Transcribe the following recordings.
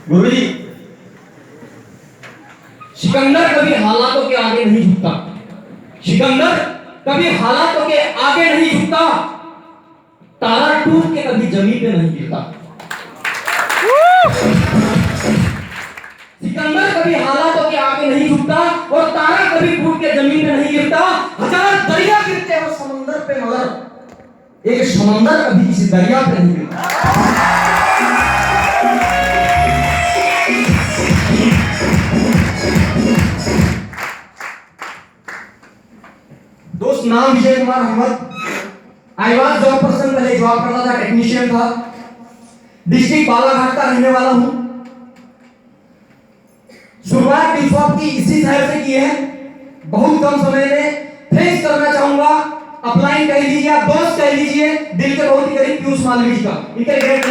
गुरुजी, सिकंदर कभी हालातों के आगे नहीं झुकता। सिकंदर कभी हालातों के आगे नहीं झुकता। तारा टूट के कभी जमीन पे नहीं गिरता। सिकंदर कभी हालातों के आगे नहीं झुकता और तारा कभी टूट के जमीन पे नहीं गिरता। हजार दरिया गिरते हैं समंदर पे, मगर एक समंदर कभी किसी दरिया पे नहीं गिरता। दोस्त, नाम Vijay Kumar Ahmad. I was job person, पहले जॉब करता था, टेक्नीशियन था। डिस्ट्रिक्ट बालाघाट का रहने वाला हूं। शुरुआत टी शॉप की इसी शहर से की है। बहुत कम समय में थैंक्स करना चाहूंगा, अपलाइन कह लीजिए, आप दोस्त कह लीजिए, दिल के बहुत ही करीब पीयूष मालवीय जी का। इनके ग्रेट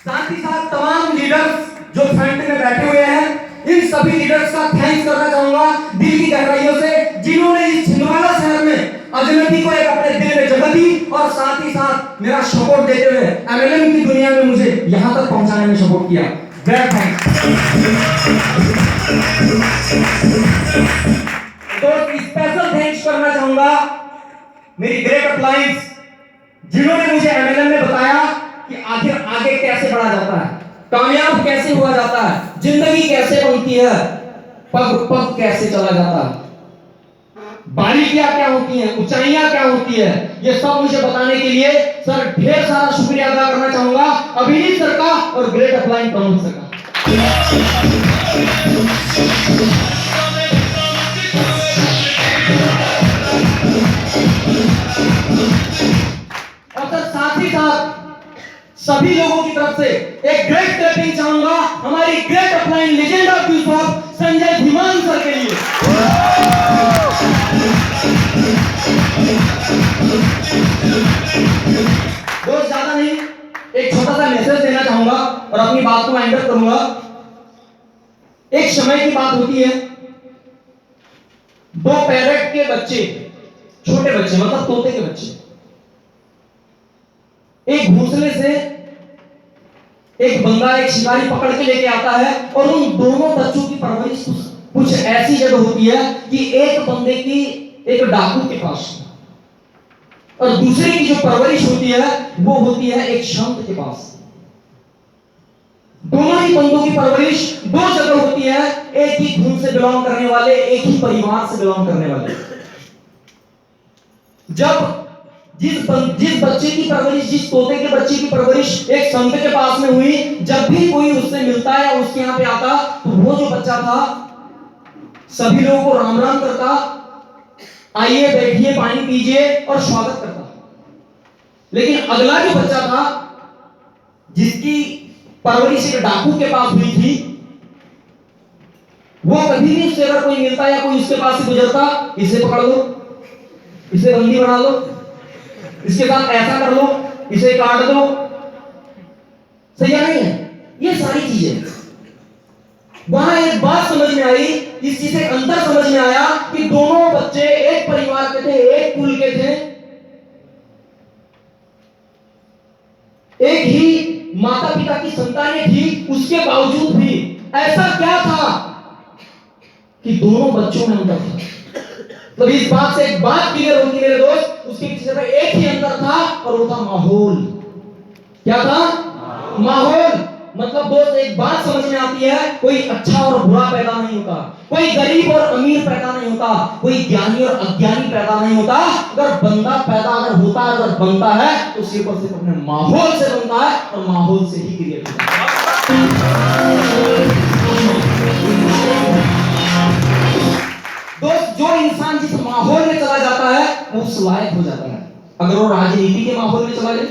साथ ही साथ तमाम लीडर्स जो फ्रंट में बैठे हुए हैं, इन सभी लीडर्स का थैंक्स करना चाहूंगा दिल की गहराइयों से, जिन्होंने इस छिंदवाड़ा शहर में अजनबी को एक अपने दिल में जगह दी और साथ ही साथ मेरा सपोर्ट देते हुए एमएलएम की दुनिया में मुझे यहां तक पहुंचाने में सपोर्ट किया। Great thanks. तो स्पेशल थैंक्स करना चाहूंगा मेरी ग्रेट अपलाइंस, जिन्होंने मुझे एमएलएम में बताया कि आखिर आगे कैसे बढ़ा जाता है, कामयाब कैसे हुआ जाता है, जिंदगी कैसे बनती है, पग पग कैसे चला जाता है, बारीकियां क्या होती हैं, ऊंचाइयां क्या होती है, ये सब मुझे बताने के लिए सर ढेर सारा शुक्रिया अदा करना चाहूंगा अभिनीत सर का और ग्रेट अपलाइन प्रमोद सर का। और सर साथ ही साथ सभी लोगों की तरफ से एक ग्रेट क्लैपिंग चाहूंगा हमारी great upline legend of youth of Sanjay Dhiman sir के लिए। बहुत ज्यादा नहीं, एक छोटा सा मैसेज देना चाहूंगा और अपनी बात को वाइंड अप करूंगा। एक समय की बात होती है, दो पैरट के बच्चे, छोटे बच्चे मतलब तोते के बच्चे, एक घोंसले से एक बंदा एक शिकारी पकड़ के लेके आता है और उन दोनों बच्चों की परवरिश कुछ ऐसी जगह होती है कि एक बंदे की एक डाकू के पास और दूसरे की जो परवरिश होती है वो होती है एक संत के पास। दोनों ही बंदों की परवरिश दो जगह होती है, एक ही खून से बिलोंग करने वाले, एक ही परिवार से बिलोंग करने वाले। जब जिस बच्चे की परवरिश, जिस तोते के बच्चे की परवरिश एक संत के पास में हुई, जब भी कोई उससे मिलता है या उसके यहां पे आता तो वो जो बच्चा था सभी लोगों को राम राम करता, आइए बैठिए पानी पीजिए और स्वागत करता। लेकिन अगला जो बच्चा था जिसकी परवरिश एक डाकू के पास हुई थी, वो कभी भी उससे अगर कोई मिलता या कोई उसके पास से गुजरता, इसे पकड़ लो, इसे बंदी बना लो, इसके साथ ऐसा कर लो, इसे काट दो, सही है नहीं है? ये सारी चीजें वहां एक बात समझ में आई, इस चीज से अंतर समझ में आया कि दोनों बच्चे एक परिवार के थे, एक कुल के थे, एक ही माता पिता की संतानें थी, उसके बावजूद भी ऐसा क्या था कि दोनों बच्चों में अंतर था। तो इस बात से एक बात क्लियर होगी मेरे दोस्त, उसके पीछे एक ही अंतर था और वो था माहौल। क्या था? माहौल। मतलब दोस्त एक बात समझ में आती है, कोई अच्छा और बुरा पैदा नहीं होता, कोई गरीब और अमीर पैदा नहीं होता, कोई ज्ञानी और अज्ञानी पैदा नहीं होता। अगर बंदा पैदा अगर होता है, अगर बनता है तो सिर्फ और सिर्फ अपने माहौल से बनता है और माहौल से ही क्रिएट होता है। दोस्त, जो इंसान जिस माहौल में चला जाता है वो उस लायक हो जाता है। अगर वो राजनीति के माहौल में चला जाए,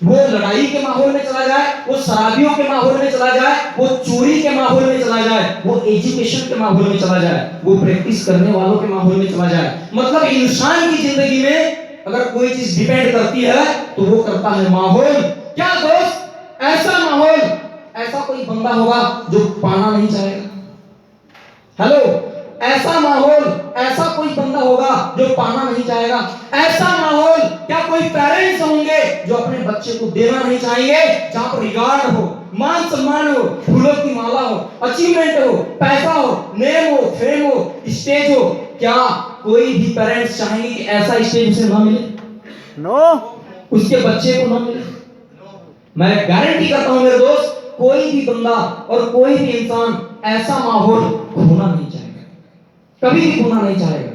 वो लड़ाई के माहौल में चला जाए, वो शराबियों के माहौल में चला जाए, वो चोरी के माहौल में चला जाए, वो एजुकेशन के माहौल में चला जाए, वो प्रैक्टिस करने वालों के माहौल में चला जाए, मतलब इंसान की जिंदगी में अगर कोई चीज डिपेंड करती है तो वो करता है माहौल। क्या दोस्त, ऐसा माहौल, ऐसा कोई बंदा होगा जो पाना नहीं चाहेगा? हेलो, ऐसा माहौल, ऐसा कोई बंदा होगा जो पाना नहीं चाहेगा। ऐसा माहौल क्या कोई पेरेंट्स होंगे जो अपने बच्चे को देना नहीं चाहेंगे, जहां पर रिगार्ड हो, मान सम्मान हो, फूलों की माला हो, अचीवमेंट हो, पैसा हो, नेम हो, फेम हो, स्टेज हो? क्या कोई भी पेरेंट्स चाहेंगे कि ऐसा स्टेज उसे ना मिले? नो। उसके बच्चे को ना मिले? मैं गारंटी करता हूं मेरे दोस्त, कोई भी बंदा और कोई भी इंसान ऐसा माहौल खोना नहीं चाहेगा, कभी भी खोना नहीं चाहेगा।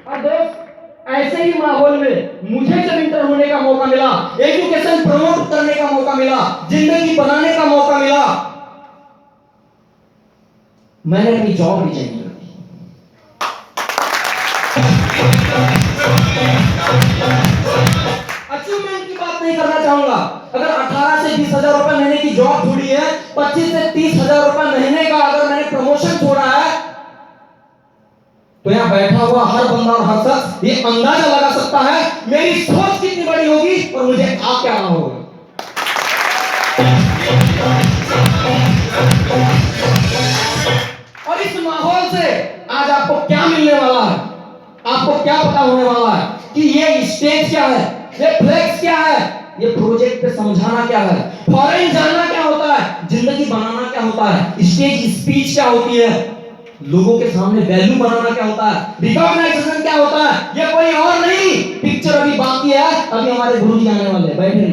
और दोस्त, ऐसे ही माहौल में मुझे जब इंटर होने का मौका मिला, एजुकेशन प्रमोट करने का मौका मिला, जिंदगी बनाने का मौका मिला, मैंने अपनी जॉब रिजाइन कर दी। अचीवमेंट की बात नहीं करना चाहूंगा। अगर 18 से 20,000 रुपए महीने की जॉब छोड़ी है, 25 से 30,000 रुपए महीने का अगर मैंने प्रमोशन छोड़ा है, तो यहां बैठा हुआ हर बंदा और हर शख्स ये अंदाजा लगा सकता है मेरी सोच कितनी बड़ी होगी और मुझे आ क्या रहा होगा। और इस माहौल से आज आपको क्या मिलने वाला है, आपको क्या पता होने वाला है कि ये स्टेज क्या है, ये फ्लेक्स क्या है, ये प्रोजेक्ट पे समझाना क्या है, फॉरेन जाना क्या होता है, जिंदगी बनाना क्या होता है, स्टेज स्पीच क्या होती है, लोगों के सामने वैल्यू बनाना क्या होता है, रिकॉग्नाइजेशन क्या होता है। ये कोई और नहीं, पिक्चर अभी बाकी है, अभी हमारे गुरुजी आने वाले हैं, बैठे नहीं।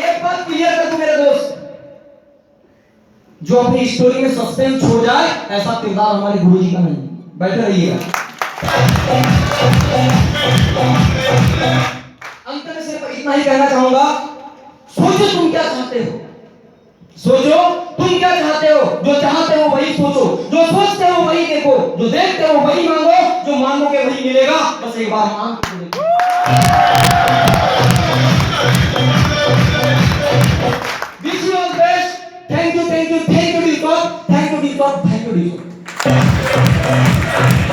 एक बात क्लियर कर दूं मेरे दोस्त, जो अपनी स्टोरी में सस्पेंस छोड़ जाए, ऐसा किरदार हमारे गुरुजी का नहीं। बैठे रहिएगा। अंत में सिर्फ इतना ही कहना चाहूंगा, सोचो तुम क्या चाहते हो, सोचो तुम क्या चाहते हो, जो चाहते हो वही सोचो, जो सोचते हो वही देखो, जो देखते हो वही मांगो, जो मांगोगे वही मिलेगा। बस एक बार मांग के देखो। Wish you all best. Thank you, thank you, thank you, thank you, thank you, thank you.